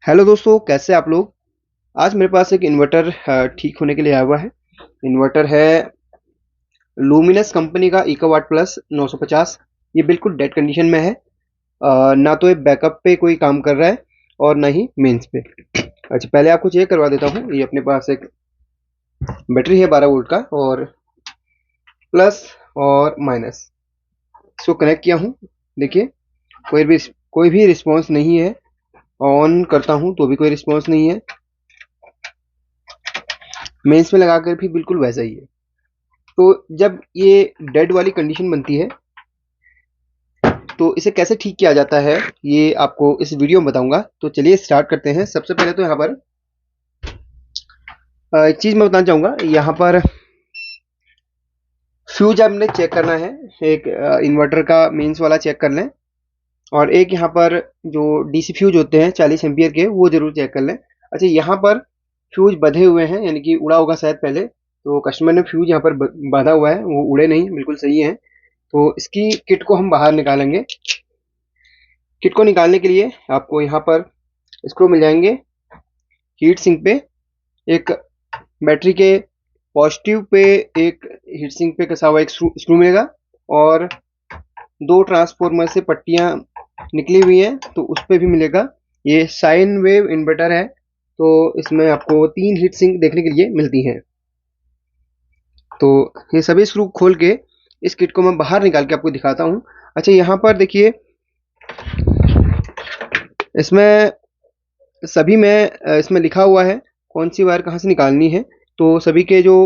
Hello दोस्तों, कैसे आप लोग। आज मेरे पास एक इन्वर्टर ठीक होने के लिए आया हुआ है। इन्वर्टर है लूमिनस कंपनी का इकोवाट प्लस 950। ये बिल्कुल डेड कंडीशन में है। ना तो ये बैकअप पे कोई काम कर रहा है और ना ही मेंस पे। अच्छा, पहले आपको चेक करवा देता हूँ। ये अपने पास एक बैटरी है 12 वोल्ट का, और प्लस और माइनस इसको कनेक्ट किया हूँ। देखिए, कोई भी रिस्पॉन्स नहीं है। ऑन करता हूँ तो भी कोई रिस्पॉन्स नहीं है। मेंस में लगाकर भी बिल्कुल वैसा ही है। तो जब ये डेड वाली कंडीशन बनती है तो इसे कैसे ठीक किया जाता है, ये आपको इस वीडियो में बताऊंगा। तो चलिए स्टार्ट करते हैं। सबसे पहले तो यहाँ पर एक चीज़ मैं बताना चाहूँगा। यहाँ पर फ्यूज आपने चेक करना है। एक इन्वर्टर का मेंस वाला चेक कर लें, और एक यहाँ पर जो डीसी फ्यूज होते हैं 40 एम्पियर के, वो जरूर चेक कर लें। अच्छा, यहाँ पर फ्यूज बंधे हुए हैं, यानी कि उड़ा होगा शायद पहले। तो कस्टमर ने फ्यूज यहाँ पर बांधा हुआ है, वो उड़े नहीं, बिल्कुल सही है। तो इसकी किट को हम बाहर निकालेंगे। किट को निकालने के लिए आपको यहाँ पर स्क्रू मिल जाएंगे। हीट सिंक पे एक बैटरी के पॉजिटिव पे एक हीट सिंक पे कसा हुआ एक स्क्रू मिलेगा, और दो ट्रांसफॉर्मर से पट्टियां निकली हुई हैं तो उस पे भी मिलेगा। ये साइन वेव इन्वर्टर है, तो इसमें आपको 3 हीट सिंक देखने के लिए मिलती हैं। तो ये सभी स्क्रू खोल के इस किट को मैं बाहर निकाल के आपको दिखाता हूँ। अच्छा, यहाँ पर देखिए, इसमें सभी में इसमें लिखा हुआ है कौन सी वायर कहाँ से निकालनी है। तो सभी के जो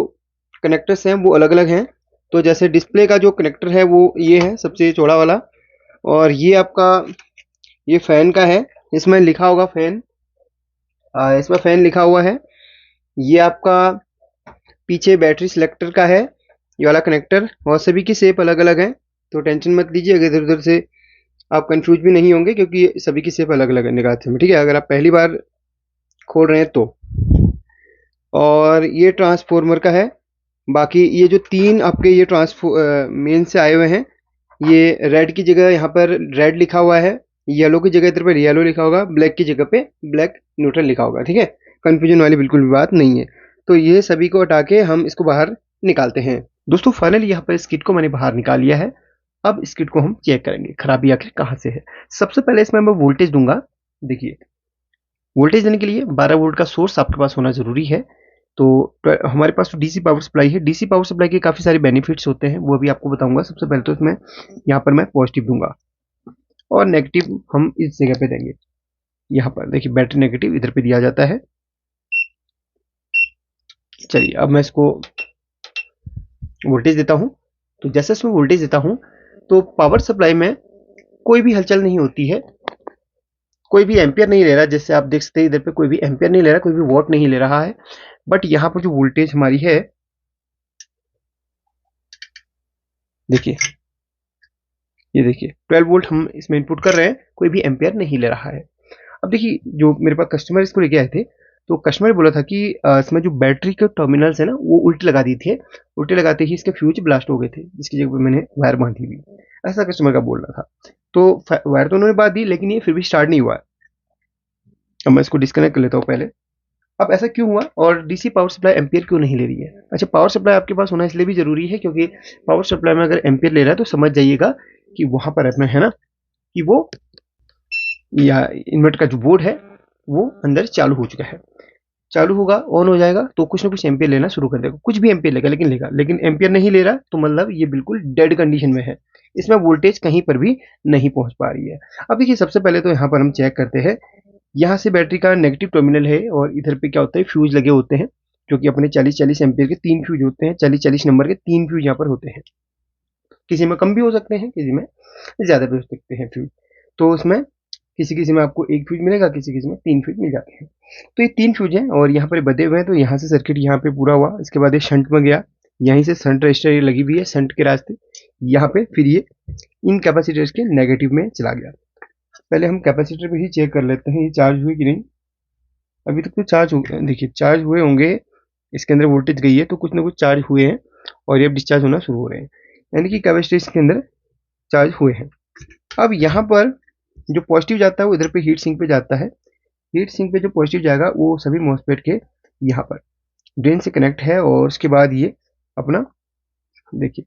कनेक्टर्स हैं वो अलग अलग हैं। तो जैसे डिस्प्ले का जो कनेक्टर है वो ये है, सबसे चौड़ा वाला। और ये आपका, ये फैन का है। इसमें लिखा होगा फैन, इसमें फैन लिखा हुआ है। ये आपका पीछे बैटरी सिलेक्टर का है, ये वाला कनेक्टर। और सभी की शेप अलग अलग है, तो टेंशन मत लीजिए अगर इधर उधर से आप कंफ्यूज भी नहीं होंगे, क्योंकि ये सभी की शेप अलग अलग है निगाह से। ठीक है, अगर आप पहली बार खोल रहे हैं तो। और ये ट्रांसफॉर्मर का है। बाकी ये जो तीन आपके ये ट्रांसफो मेन से आए हुए हैं, ये रेड की जगह यहाँ पर रेड लिखा हुआ है, येलो की जगह इधर पर येलो लिखा होगा, ब्लैक की जगह पे ब्लैक न्यूट्रल लिखा होगा। ठीक है, कंफ्यूजन वाली बिल्कुल भी बात नहीं है। तो ये सभी को हटा के हम इसको बाहर निकालते हैं। दोस्तों, फाइनली यहाँ पर इस किट को मैंने बाहर निकाल लिया है। अब इस किट को हम चेक करेंगे खराबी आखिर कहाँ से है। सबसे पहले इसमें मैं वोल्टेज दूंगा। देखिए, वोल्टेज देने के लिए 12 वोल्ट का सोर्स आपके पास होना ज़रूरी है। तो हमारे पास तो डीसी पावर सप्लाई है। डीसी पावर सप्लाई के काफ़ी सारे बेनिफिट्स होते हैं, वो भी आपको बताऊंगा। सबसे पहले तो इसमें यहाँ पर मैं पॉजिटिव दूंगा, और नेगेटिव हम इस जगह पे देंगे। यहाँ पर देखिए, बैटरी नेगेटिव इधर पे दिया जाता है। चलिए, अब मैं इसको वोल्टेज देता हूँ। तो जैसे इसमें वोल्टेज देता हूँ तो पावर सप्लाई में कोई भी हलचल नहीं होती है, कोई भी एम्पियर नहीं ले रहा। जैसे आप देख सकते हैं, इधर पे कोई भी एम्पियर नहीं ले रहा, कोई भी वोल्ट नहीं ले रहा है। बट यहाँ पर जो वोल्टेज हमारी है, देखिए, ये देखिए 12 वोल्ट हम इसमें इनपुट कर रहे हैं, कोई भी एम्पियर नहीं ले रहा है। अब देखिए, जो मेरे पास कस्टमर इसको लेके आए थे, तो कस्टमर बोला था कि इसमें जो बैटरी के टर्मिनल्स है ना, वो उल्टे लगा दिए थे। उल्टे लगाते ही इसके फ्यूज ब्लास्ट हो गए थे, जिसकी जगह पे मैंने वायर बांधी हुई। ऐसा कस्टमर का बोल रहा था। तो वायर तो उन्होंने बांध दी, लेकिन ये फिर भी स्टार्ट नहीं हुआ। अब मैं इसको डिस्कनेक्ट कर लेता हूँ पहले। अब ऐसा क्यों हुआ, और डीसी पावर सप्लाई एम्पियर क्यों नहीं ले रही है। अच्छा, पावर सप्लाई आपके पास होना इसलिए भी जरूरी है, क्योंकि पावर सप्लाई में अगर एम्पियर ले रहा है तो समझ जाइएगा कि वहां पर अपना है ना, कि वो, या इन्वर्टर का जो बोर्ड है वो अंदर चालू हो चुका है। चालू होगा, ऑन हो जाएगा, तो कुछ ना कुछ एम्पियर लेना शुरू कर देगा। कुछ भी एम्पियर लेगा, लेकिन लेगा। लेकिन एम्पियर नहीं ले रहा तो मतलब ये बिल्कुल डेड कंडीशन में है। इसमें वोल्टेज कहीं पर भी नहीं पहुंच पा रही है। अब देखिए, सबसे पहले तो यहाँ पर हम चेक करते हैं। यहाँ से बैटरी का नेगेटिव टर्मिनल है, और इधर पे क्या होता है, फ्यूज लगे होते हैं, जो कि अपने 40-40 एम्पियर के 3 फ्यूज होते हैं। 40-40 नंबर के 3 फ्यूज यहाँ पर होते हैं। किसी में कम भी हो सकते हैं, किसी में ज़्यादा भी हो सकते हैं फ्यूज। तो उसमें किसी किसी में आपको एक फ्यूज मिलेगा, किसी किसी में 3 फ्यूज मिल जाते हैं। तो ये 3 फ्यूज हैं, और यहाँ पर बंधे हुए हैं। तो यहाँ से सर्किट यहाँ पे पूरा हुआ। इसके बाद ये शंट में गया, यहीं से शंट रजिस्टर लगी हुई है, शंट के रास्ते यहाँ पे फिर ये इन कैपेसिटर्स के नेगेटिव में चला गया। पहले हम कैपेसिटर पे ही चेक कर लेते हैं ये चार्ज हुई कि नहीं। अभी तक तो चार्ज हो गए, देखिए चार्ज हुए होंगे। इसके अंदर वोल्टेज गई है, तो कुछ ना कुछ चार्ज हुए हैं, और ये अब डिस्चार्ज होना शुरू हो रहे हैं, यानी कि कैपेसिटर इसके अंदर चार्ज हुए हैं। अब यहाँ पर जो पॉजिटिव जाता है वो इधर पे हीट सिंक पे जाता है। हीट सिंक पे जो पॉजिटिव जाएगा वो सभी मॉसफेट के यहाँ पर ड्रेन से कनेक्ट है, और उसके बाद ये अपना देखिए,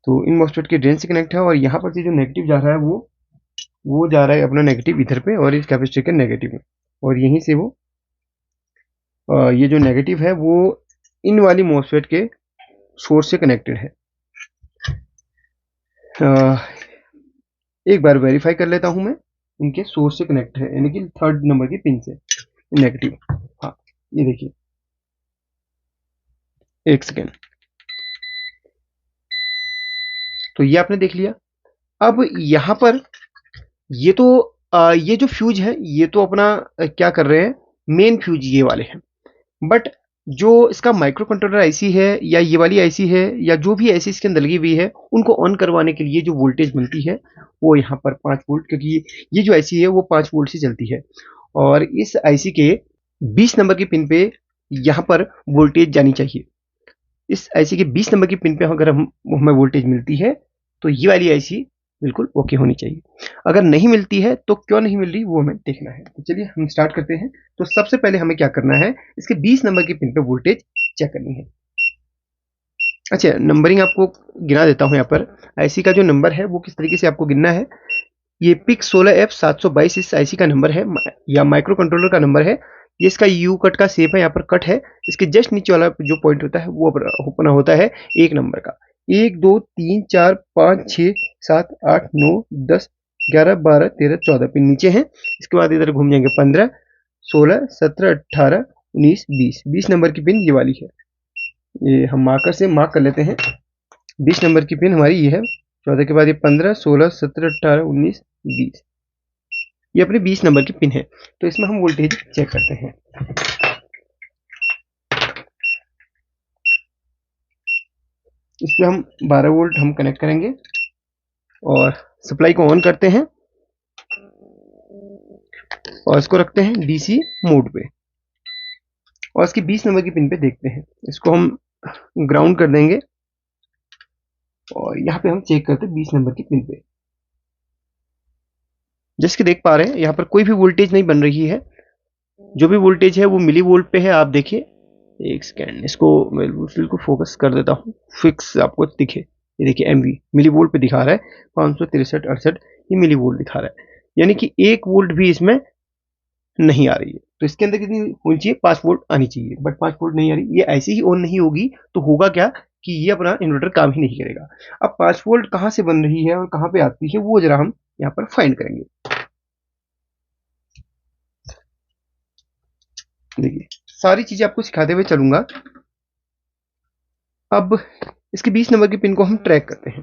तो इन मॉसफेट के ड्रेन से कनेक्ट है, और यहाँ पर से जो नेगेटिव जा रहा है वो जा रहा है अपना नेगेटिव इधर पे और इस कैपेसिटर के नेगेटिव में, और यहीं से वो ये जो नेगेटिव है वो इन वाली मॉसफेट के सोर्स से कनेक्टेड है। एक बार वेरीफाई कर लेता हूं मैं, इनके सोर्स से कनेक्ट है, यानी कि 3rd नंबर की पिन से नेगेटिव। हाँ, ये देखिए, एक सेकेंड, तो ये आपने देख लिया। अब यहाँ पर ये तो ये जो फ्यूज है ये तो अपना क्या कर रहे हैं, मेन फ्यूज ये वाले हैं, बट जो इसका माइक्रो कंट्रोलर आईसी है या ये वाली आईसी है या जो भी आईसी इसके अंदर लगी हुई है, उनको ऑन करवाने के लिए जो वोल्टेज बनती है वो यहाँ पर 5 वोल्ट, क्योंकि ये जो आईसी है वो 5 वोल्ट से चलती है, और इस आईसी के 20 नंबर की पिन पे यहाँ पर वोल्टेज जानी चाहिए। इस आईसी के 20 नंबर की पिन पे अगर हमें वोल्टेज मिलती है तो ये वाली आईसी बिल्कुल ओके होनी चाहिए। अगर नहीं मिलती है तो क्यों नहीं मिल रही वो हमें देखना है। तो चलिए हम स्टार्ट करते हैं। तो सबसे पहले हमें क्या करना है, इसके 20 नंबर की पिन पे वोल्टेज चेक करनी है। अच्छा, नंबरिंग आपको गिना देता हूं। यहाँ पर आईसी का जो नंबर है वो किस तरीके से आपको गिनना है। ये पिक 16F722 इस आईसी का नंबर है, या माइक्रो कंट्रोलर का नंबर है। ये इसका यू कट का शेप है, यहाँ पर कट है। इसके जस्ट नीचे वाला जो पॉइंट होता है वो अपना होता है 1 नंबर का। 1 2 3 4 5 6 7 8 9 10 11 12 13 14 पिन नीचे हैं। इसके बाद इधर घूम जाएंगे 15 16 17 18 19 20। 20 नंबर की पिन ये वाली है। ये हम मार्कर से मार्क कर लेते हैं। 20 नंबर की पिन हमारी ये है। 14 के बाद ये 15 16 17 18 19 20, ये अपनी 20 नंबर की पिन है। तो इसमें हम वोल्टेज चेक करते हैं। इस पे हम 12 वोल्ट हम कनेक्ट करेंगे और सप्लाई को ऑन करते हैं और इसको रखते हैं डीसी मोड पे, और इसकी 20 नंबर की पिन पे देखते हैं। इसको हम ग्राउंड कर देंगे और यहाँ पे हम चेक करते हैं 20 नंबर की पिन पे। जैसे कि देख पा रहे हैं यहाँ पर कोई भी वोल्टेज नहीं बन रही है। जो भी वोल्टेज है वो मिली वोल्ट पे है। आप देखिए, एक सेकेंड, इसको मैं बिल्कुल फोकस कर देता हूँ, फिक्स आपको दिखे। ये देखिए एमवी मिली वोल्ट पे दिखा रहा है, 563-68 ये मिली वोल्ट दिखा रहा है, यानी कि 1 वोल्ट भी इसमें नहीं आ रही है। तो इसके अंदर कितनी होनी चाहिए, 5 वोल्ट आनी चाहिए, बट 5 वोल्ट नहीं आ रही। ये ऐसे ही ऑन नहीं होगी तो होगा क्या कि ये अपना इन्वर्टर काम ही नहीं करेगा। अब 5 वोल्ट कहाँ से बन रही है और कहाँ पे आती है वो जरा हम यहाँ पर फाइंड करेंगे। देखिए, सारी चीजें आपको सिखाते हुए चलूंगा। अब इसके 20 नंबर की पिन को हम ट्रैक करते हैं।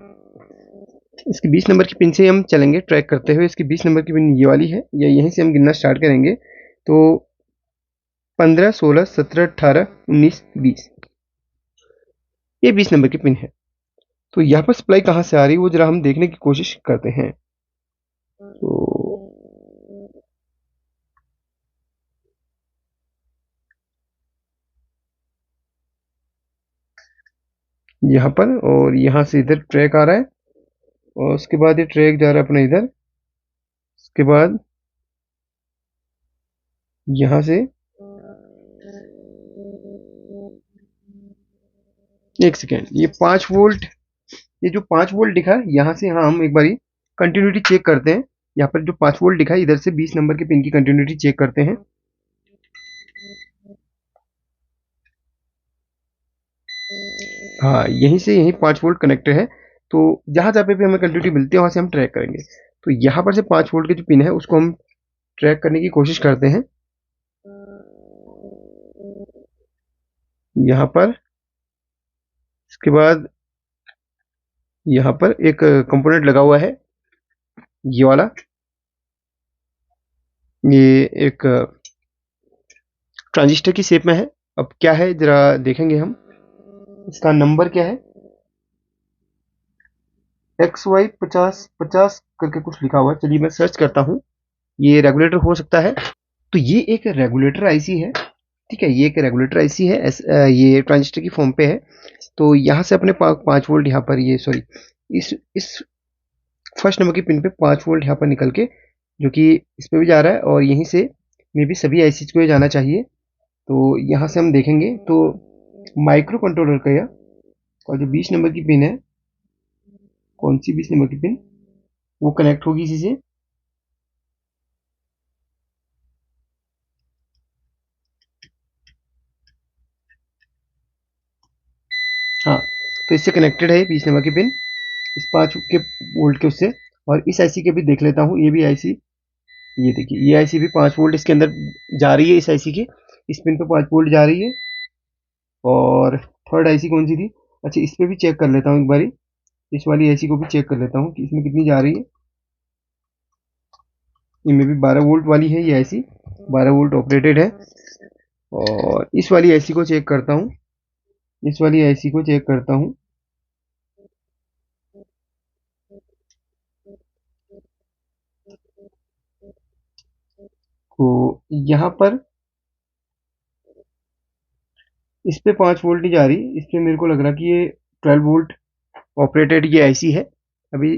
इसकी 20 नंबर की पिन से हम चलेंगे ट्रैक करते हुए। इसकी 20 नंबर की पिन ये वाली है, या यहीं से हम गिनना स्टार्ट करेंगे। तो 15 16 17 18 19 20, ये 20 नंबर की पिन है। तो यहाँ पर सप्लाई कहाँ से आ रही है वो जरा हम देखने की कोशिश करते हैं। तो यहाँ पर, और यहाँ से इधर ट्रैक आ रहा है, और उसके बाद ये ट्रैक जा रहा है अपना इधर। उसके बाद यहाँ से एक सेकेंड, ये 5 वोल्ट, ये जो 5 वोल्ट दिखा है यहाँ से, हाँ हम एक बारी कंटिन्यूटी चेक करते हैं। यहाँ पर जो 5 वोल्ट दिखा है इधर से 20 नंबर के पिन की कंटिन्यूटी चेक करते हैं। हाँ, यहीं से यहीं 5 वोल्ट कनेक्टेड है। तो जहाँ जहाँ पे भी हमें कंटिन्यूटी मिलती है वहां से हम ट्रैक करेंगे। तो यहाँ पर से 5 वोल्ट की जो पिन है उसको हम ट्रैक करने की कोशिश करते हैं। यहाँ पर, इसके बाद यहाँ पर एक कंपोनेंट लगा हुआ है, ये वाला, ये एक ट्रांजिस्टर की शेप में है। अब क्या है जरा देखेंगे हम, इसका नंबर क्या है, XY 50 करके कुछ लिखा हुआ है। चलिए मैं सर्च करता हूँ, ये रेगुलेटर हो सकता है। तो ये एक रेगुलेटर आईसी है, ठीक है, ये एक रेगुलेटर आईसी है। ये ट्रांजिस्टर की फॉर्म पे है। तो यहाँ से अपने 5 वोल्ट यहाँ पर, ये सॉरी, इस फर्स्ट नंबर की पिन पे 5 वोल्ट यहाँ पर निकल के, जो कि इस पे भी जा रहा है, और यहीं से मे भी सभी आईसी को ये जाना चाहिए। तो यहाँ से हम देखेंगे तो माइक्रो कंट्रोलर का यह और जो 20 नंबर की पिन है, कौन सी 20 नंबर की पिन, वो कनेक्ट होगी इसी से। हाँ, तो इससे कनेक्टेड है 20 नंबर की पिन, इस 5 के वोल्ट के उससे। और इस आईसी के भी देख लेता हूँ, ये भी आईसी, ये देखिए ये आईसी भी 5 वोल्ट इसके अंदर जा रही है, इस आईसी की इस पिन पे 5 वोल्ट जा रही है। और थर्ड आईसी कौन सी थी, अच्छा इस पे भी चेक कर लेता हूँ एक बारी, इस वाली आईसी को भी चेक कर लेता हूँ कि इसमें कितनी जा रही है। इनमें भी 12 वोल्ट वाली है ये आईसी, 12 वोल्ट ऑपरेटेड है। और इस वाली आईसी को चेक करता हूँ, इस वाली आईसी को चेक करता हूँ। तो यहाँ पर इस पे 5 वोल्ट ही जा रही, इस पे मेरे को लग रहा कि ये 12 वोल्ट ऑपरेटेड ये आईसी है अभी।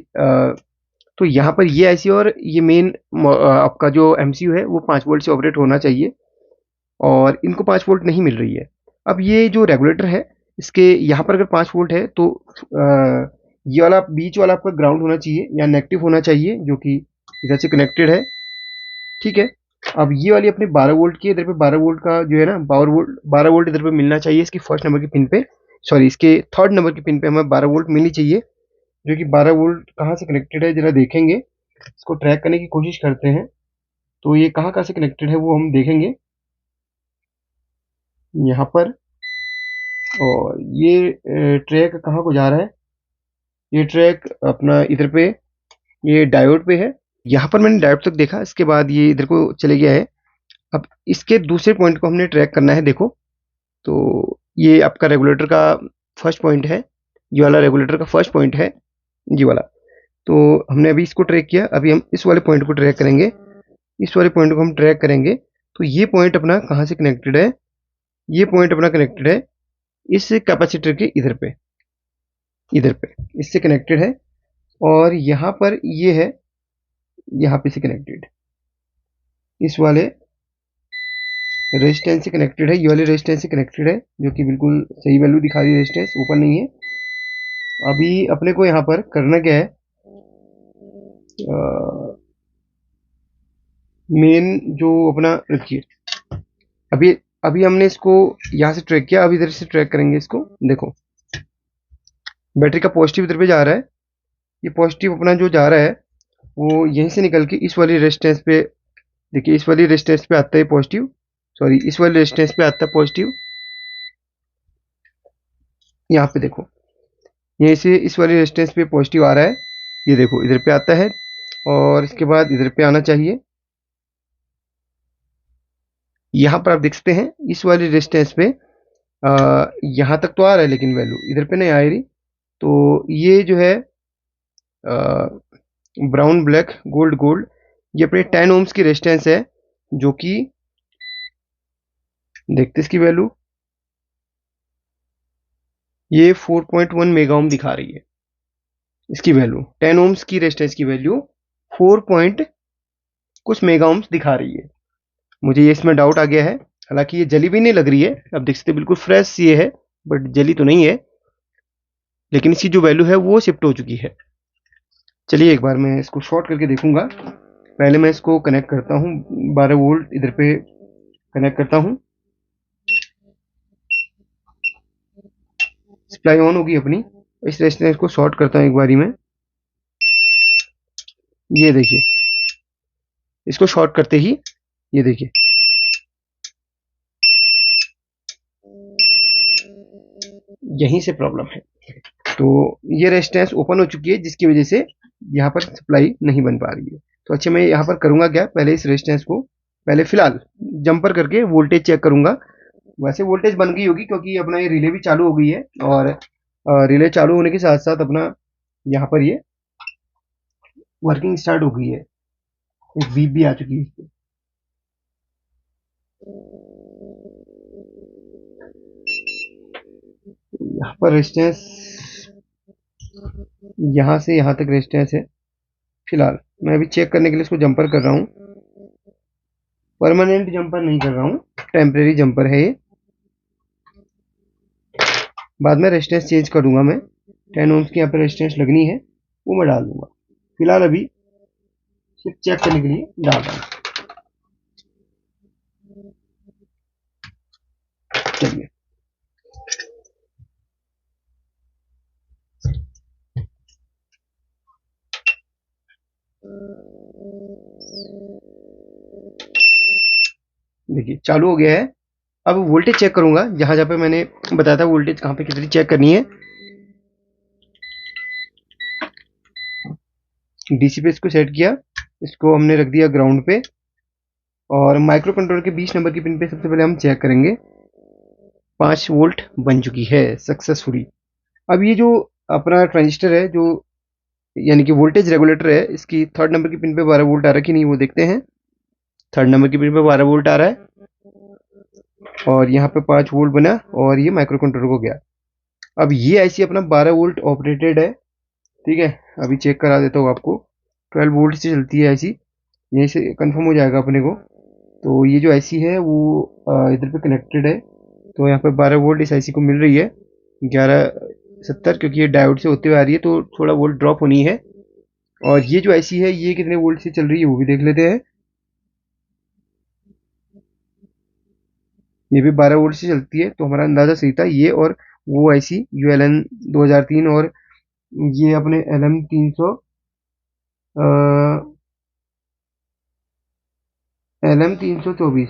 तो यहाँ पर ये आईसी और ये मेन आपका जो एमसीयू है वो 5 वोल्ट से ऑपरेट होना चाहिए, और इनको 5 वोल्ट नहीं मिल रही है। अब ये जो रेगुलेटर है, इसके यहाँ पर अगर 5 वोल्ट है तो ये वाला बीच वाला आपका ग्राउंड होना चाहिए या नेगेटिव होना चाहिए, जो कि इधर से कनेक्टेड है। ठीक है, अब ये वाली अपने 12 वोल्ट की, इधर पे 12 वोल्ट का जो है ना, 12 वोल्ट इधर पे मिलना चाहिए इसकी फर्स्ट नंबर की पिन पे, सॉरी इसके थर्ड नंबर की पिन पे हमें 12 वोल्ट मिलनी चाहिए। जो कि 12 वोल्ट कहाँ से कनेक्टेड है जरा देखेंगे, इसको ट्रैक करने की कोशिश करते हैं। तो ये कहाँ कहाँ से कनेक्टेड है वो हम देखेंगे यहाँ पर। और ये ट्रैक कहाँ को जा रहा है, ये ट्रैक अपना इधर पे, ये डायोड पे है। यहाँ पर मैंने डायोड तक देखा, इसके बाद ये इधर को चले गया है। अब इसके दूसरे पॉइंट को हमने ट्रैक करना है, देखो। तो ये आपका रेगुलेटर का फर्स्ट पॉइंट है, ये वाला रेगुलेटर का फर्स्ट पॉइंट है, ये वाला। तो हमने अभी इसको ट्रैक किया, अभी हम इस वाले पॉइंट को ट्रैक करेंगे, इस वाले पॉइंट को हम ट्रैक करेंगे। तो ये पॉइंट अपना कहाँ से कनेक्टेड है, ये पॉइंट अपना कनेक्टेड है इस कैपेसिटर के इधर पे, इधर पे इससे कनेक्टेड है। और यहाँ पर ये है, यहाँ पे से कनेक्टेड, इस वाले रेजिस्टेंस से कनेक्टेड है, ये वाले रेजिस्टेंस से कनेक्टेड है, जो कि बिल्कुल सही वैल्यू दिखा रही है, रेजिस्टेंस ऊपर नहीं है। अभी अपने को यहाँ पर करना क्या है, मेन जो अपना रखिए, अभी अभी हमने इसको यहाँ से ट्रैक किया, अभी इधर से ट्रैक करेंगे इसको। देखो बैटरी का पॉजिटिव इधर पे जा रहा है, ये पॉजिटिव अपना जो जा रहा है वो यहीं से निकल के इस वाली रेजिस्टेंस पे, देखिए इस वाली रेजिस्टेंस पे आता है पॉजिटिव, सॉरी इस वाली रेजिस्टेंस पे आता है पॉजिटिव। यहाँ पे देखो यहीं से इस वाली रेजिस्टेंस पे पॉजिटिव आ रहा है, ये देखो इधर पे आता है, और इसके बाद इधर पे आना चाहिए। यहाँ पर आप देख सकते हैं इस वाली रेजिस्टेंस पे यहाँ तक तो आ रहा है, लेकिन वैल्यू इधर पे नहीं आ रही। तो ये जो है ब्राउन ब्लैक गोल्ड गोल्ड, ये अपने 10 ओम्स की रेजिस्टेंस है, जो कि देखते इसकी वैल्यू, ये 4.1 मेगा ओम दिखा रही है। इसकी वैल्यू 10 ओम्स की रेजिस्टेंस की वैल्यू 4 पॉइंट कुछ मेगा ओम्स दिखा रही है। मुझे ये इसमें डाउट आ गया है, हालांकि ये जली भी नहीं लग रही है, अब देख सकते बिल्कुल फ्रेश ये है, बट जली तो नहीं है, लेकिन इसकी जो वैल्यू है वो शिफ्ट हो चुकी है। चलिए एक बार मैं इसको शॉर्ट करके देखूंगा। पहले मैं इसको कनेक्ट करता हूँ, 12 वोल्ट इधर पे कनेक्ट करता हूँ, सप्लाई ऑन होगी अपनी। इस रेजिस्टेंस को शॉर्ट करता हूँ एक बारी में, ये देखिए इसको शॉर्ट करते ही ये देखिए यहीं से प्रॉब्लम है। तो ये रेजिस्टेंस ओपन हो चुकी है, जिसकी वजह से यहाँ पर सप्लाई नहीं बन पा रही है। तो अच्छा मैं यहाँ पर करूँगा क्या, पहले इस रेजिस्टेंस को पहले फिलहाल जंपर करके वोल्टेज चेक करूँगा। वैसे वोल्टेज बन गई होगी, क्योंकि अपना ये रिले भी चालू हो गई है, और रिले चालू होने के साथ साथ अपना यहाँ पर ये वर्किंग स्टार्ट हो गई है, एक बीप भी आ चुकी है। यहाँ पर रेजिस्टेंस यहाँ से यहाँ तक रेजिस्टेंस है। फिलहाल मैं अभी चेक करने के लिए इसको जंपर कर रहा हूँ। परमानेंट जंपर नहीं कर रहा हूँ, टेम्परेरी जंपर है ये। बाद में रेजिस्टेंस चेंज करूंगा मैं, 10 ओम्स की यहाँ पर रेजिस्टेंस लगनी है वो मैं डाल दूंगा। फिलहाल अभी सिर्फ चेक करने के लिए डाल रहा हूँ। चलिए, देखिए चालू हो गया है। अब वोल्टेज चेक करूंगा, जहां जहां पे मैंने बताया था वोल्टेज कहाँ पे कितनी चेक करनी है। डीसी पे इसको सेट किया, इसको हमने रख दिया ग्राउंड पे, और माइक्रो कंट्रोलर के 20 नंबर की पिन पे सबसे पहले हम चेक करेंगे। 5 वोल्ट बन चुकी है सक्सेसफुली। अब ये जो अपना ट्रांजिस्टर है, जो यानी कि वोल्टेज रेगुलेटर है, इसकी 3rd नंबर की पिन पे 12 वोल्ट आ रहा है कि नहीं वो देखते हैं। 3rd नंबर की पिन पे 12 वोल्ट आ रहा है, और यहाँ पे 5 वोल्ट बना, और ये माइक्रो कंट्रोलर को गया। अब ये आईसी अपना 12 वोल्ट ऑपरेटेड है, ठीक है। अभी चेक करा देता हूँ आपको, 12 वोल्ट से चलती है आईसी, यहीं से कंफर्म हो जाएगा अपने को। तो ये जो आईसी है वो इधर पे कनेक्टेड है, तो यहाँ पे 12 वोल्ट इस आईसी को मिल रही है, 1170, क्योंकि ये डायोड से होते हुए आ रही है तो थोड़ा वोल्ट ड्रॉप होनी है। और ये जो आईसी है ये कितने वोल्ट से चल रही है वो भी देख लेते हैं। ये भी 12 वोल्ट से चलती है, तो हमारा अंदाजा सही था। ये और वो आईसी ULN 2003, और ये अपने LM 300 LM 324,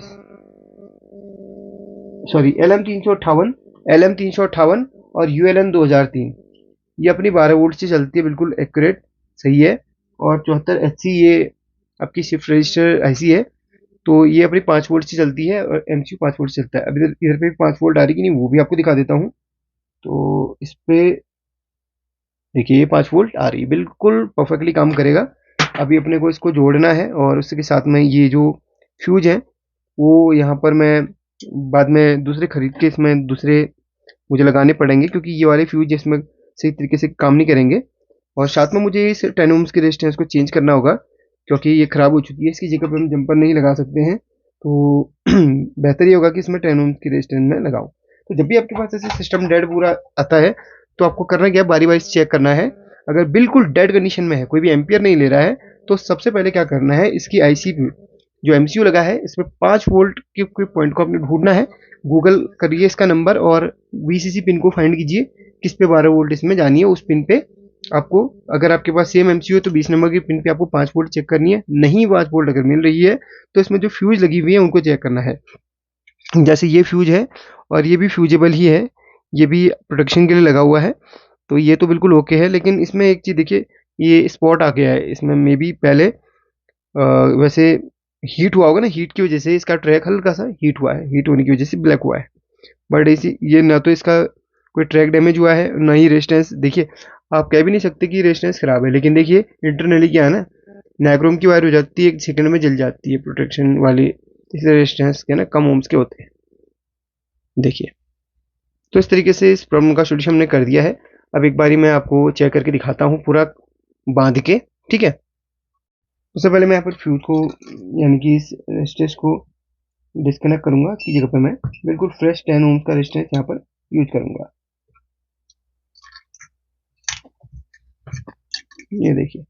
सॉरी LM 358 और ULN 2003, ये अपनी 12 वोल्ट से चलती है, बिल्कुल एक्यूरेट सही है। और 74HC ये आपकी शिफ्ट रजिस्टर ऐसी है, तो ये अपनी 5 वोल्ट से चलती है, और MCU 5 वोल्ट से चलता है। अभी इधर पे भी 5 वोल्ट आ रही कि नहीं वो भी आपको दिखा देता हूँ। तो इस पे देखिए ये 5 वोल्ट आ रही है, बिल्कुल परफेक्टली काम करेगा। अभी अपने को इसको जोड़ना है, और उसके साथ में ये जो फ्यूज है वो यहाँ पर मैं बाद में दूसरे खरीद के इसमें दूसरे मुझे लगाने पड़ेंगे, क्योंकि ये वाले फ्यूज इसमें सही तरीके से काम नहीं करेंगे। और साथ में मुझे इस 10 ओम्स की रेजिस्टेंस को चेंज करना होगा, क्योंकि ये खराब हो चुकी है। इसकी जगह पर हम जंपर नहीं लगा सकते हैं, तो बेहतर ये होगा कि इसमें 10 ओम्स की रेजिस्टेंस में लगाऊं। तो जब भी आपके पास ऐसे सिस्टम डेड पूरा आता है, तो आपको करना क्या है, बारी बारी से चेक करना है। अगर बिल्कुल डेड कंडीशन में है, कोई भी एम्पियर नहीं ले रहा है, तो सबसे पहले क्या करना है, इसकी आईसी जो एमसीयू लगा है इसमें 5 वोल्ट के कोई पॉइंट को आपने ढूंढना है। गूगल करिए इसका नंबर, और वीसीसी पिन को फाइंड कीजिए, किस पे 12 वोल्ट इसमें जानी है, उस पिन पे आपको, अगर आपके पास सेम एमसीयू है तो 20 नंबर की पिन पे आपको 5 वोल्ट चेक करनी है। नहीं 5 वोल्ट अगर मिल रही है, तो इसमें जो फ्यूज लगी हुई है उनको चेक करना है। जैसे ये फ्यूज है, और ये भी फ्यूजेबल ही है, ये भी प्रोटेक्शन के लिए लगा हुआ है, तो ये तो बिल्कुल ओके है। लेकिन इसमें एक चीज़ देखिए, ये स्पॉट आ गया है इसमें, मे बी पहले वैसे हीट हुआ होगा ना, हीट की वजह से इसका ट्रैक हल्का सा हीट हुआ है, हीट होने की वजह से ब्लैक हुआ है। बट इसी ये ना तो इसका कोई ट्रैक डैमेज हुआ है, ना ही रेजिस्टेंस। देखिए आप कह भी नहीं सकते कि रेजिस्टेंस खराब है, लेकिन देखिए इंटरनली क्या है ना, नाइक्रोम की वायर हो जाती है, 1 सेकंड में जल जाती है प्रोटेक्शन वाली, इसलिए रेजिस्टेंस के ना कम ओम्स के होते हैं। देखिए, तो इस तरीके से इस प्रॉब्लम का सोल्यूशन हमने कर दिया है। अब एक बारी मैं आपको चेक करके दिखाता हूँ पूरा बांध के, ठीक है। उससे पहले मैं यहाँ पर फ्यूज को, यानी कि इस रेजिस्टेंस को डिस्कनेक्ट करूंगा। इसकी जगह पर मैं बिल्कुल फ्रेश 10 ओम का रेजिस्टेंस यहाँ पर यूज करूंगा। ये देखिए,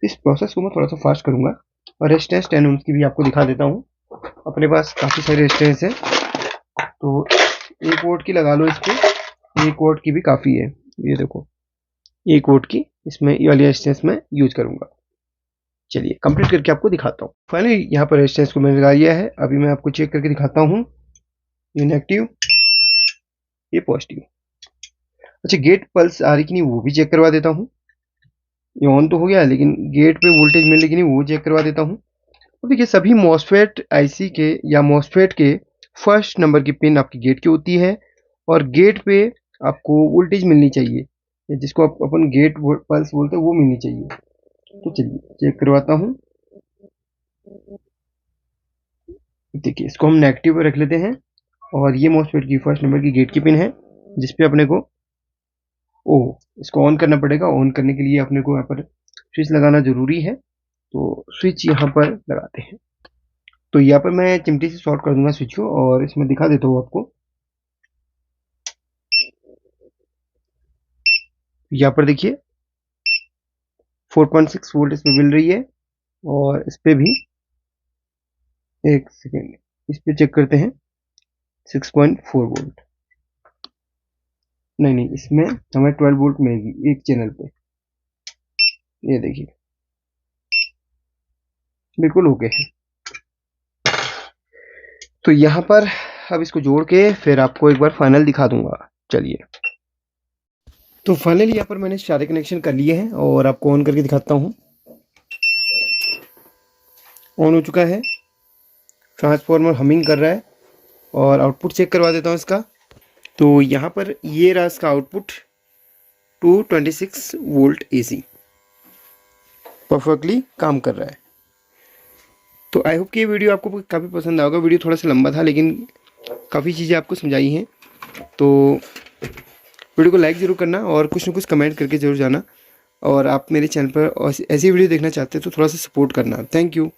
इस प्रोसेस को मैं थोड़ा सा फास्ट करूंगा, और रेजिस्टेंस 10 ओम्स की भी आपको दिखा देता हूँ। अपने पास काफ़ी सारे रेजिस्टेंस है, तो 1 वोल्ट की लगा लो इस पर, 1 वोल्ट की भी काफ़ी है। ये देखो, 1 वोल्ट की इसमें ये वाली रेजिस्टेंस में यूज करूंगा। चलिए कंप्लीट करके आपको दिखाता हूँ। फाइनली यहाँ पर रेजिस्टेंस को मैंने लगा लिया है। अभी मैं आपको चेक करके दिखाता हूँ। ये नेगेटिव, ये पॉजिटिव। अच्छा, गेट पल्स आ रही कि नहीं वो भी चेक करवा देता हूँ। ये ऑन तो हो गया, लेकिन गेट पे वोल्टेज मिल रही कि नहीं वो चेक करवा देता हूँ। अब देखिए, सभी मॉसफेट आईसी के या मॉसफेट के फर्स्ट नंबर की पिन आपकी गेट की होती है, और गेट पे आपको वोल्टेज मिलनी चाहिए, जिसको आप अपन गेट पल्स बोलते हैं, वो मिलनी चाहिए। तो चलिए चेक करवाता हूँ। देखिए, इसको हम नेगेटिव पे रख लेते हैं, और ये मॉसफेट की फर्स्ट नंबर की गेट की पिन है, जिसपे अपने को ओ इसको ऑन करना पड़ेगा। ऑन करने के लिए अपने को यहाँ पर स्विच लगाना ज़रूरी है, तो स्विच यहाँ पर लगाते हैं। तो यहाँ पर मैं चिमटी से शॉर्ट कर दूंगा स्विच को और इसमें दिखा देता हूँ आपको। यहाँ पर देखिए 4.6 वोल्ट इसमें मिल रही है और इस पे भी एक सेकेंड इस पे चेक करते हैं 6.4 वोल्ट। नहीं, इसमें हमें 12 वोल्ट मिलेगी एक चैनल पे। ये देखिए बिल्कुल ओके है। तो यहाँ पर अब इसको जोड़ के फिर आपको एक बार फाइनल दिखा दूंगा। चलिए, तो फाइनली यहाँ पर मैंने सारे कनेक्शन कर लिए हैं और आपको ऑन करके दिखाता हूँ। ऑन हो चुका है, ट्रांसफार्मर हमिंग कर रहा है और आउटपुट चेक करवा देता हूँ इसका। तो यहाँ पर ये रहा इसका आउटपुट 226 वोल्ट AC परफेक्टली काम कर रहा है। तो आई होप कि ये वीडियो आपको काफ़ी पसंद आएगा। वीडियो थोड़ा सा लंबा था लेकिन काफ़ी चीज़ें आपको समझाई हैं। तो वीडियो को लाइक ज़रूर करना और कुछ ना कुछ कमेंट करके ज़रूर जाना। और आप मेरे चैनल पर ऐसी वीडियो देखना चाहते हैं तो थोड़ा सा सपोर्ट करना। Thank you.